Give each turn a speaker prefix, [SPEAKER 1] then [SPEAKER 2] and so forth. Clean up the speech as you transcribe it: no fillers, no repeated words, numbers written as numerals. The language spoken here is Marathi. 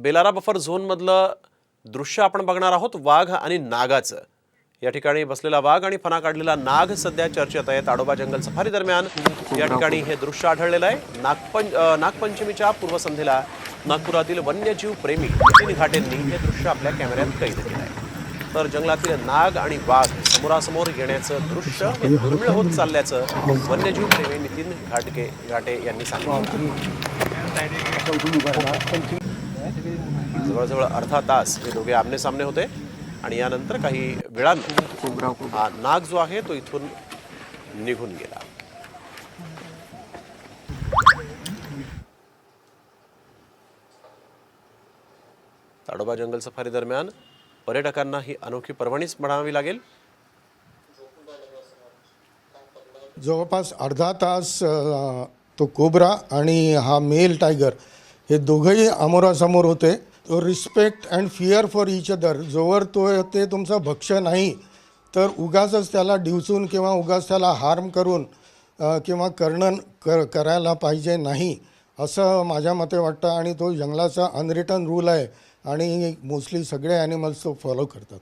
[SPEAKER 1] बेलारा बफर झोनमधलं दृश्य आपण बघणार आहोत. वाघ आणि नागाचं. या ठिकाणी बसलेला वाघ आणि फणा काढलेला नाग सध्या चर्चेत आहे. ताडोबा जंगल सफारी दरम्यान या ठिकाणी हे दृश्य आढळलेलं आहे. नागपंचमीच्या पूर्वसंध्येला नागपुरातील वन्यजीव प्रेमी नितीन घाटेंनी हे दृश्य आपल्या कॅमेऱ्यात कैद केलं आहे. तर जंगलातील नाग आणि वाघ समोरासमोर येण्याचं दृश्य हे दुर्मिळ होत चालल्याचं वन्यजीव प्रेमी नितीन घाटे यांनी सांगितलं. जवळजवळ अर्धा तास हे दोघे आमने सामने होते आणि यानंतर काही वेळानंतर हा नाग जो आहे तो इथून निघून गेला. ताडोबा जंगल सफारी दरम्यान पर्यटकांना ही अनोखी पर्वणीच म्हणावी लागेल.
[SPEAKER 2] जवळपास अर्धा तास तो कोब्रा आणि हा मेल टायगर हे दोघंही अमोरासमोर होते. तो respect and fear for each other, जोवर ते तुमचं भक्ष्य नाही तर उगाचच त्याला डिवचून किंवा उगाच त्याला हार्म करून किंवा करायला पाहिजे नाही असं माझ्या मते वाटतं. आणि तो जंगलाचा अनरिटन रूल आहे आणि मोस्टली सगळे ॲनिमल्स तो फॉलो करतात.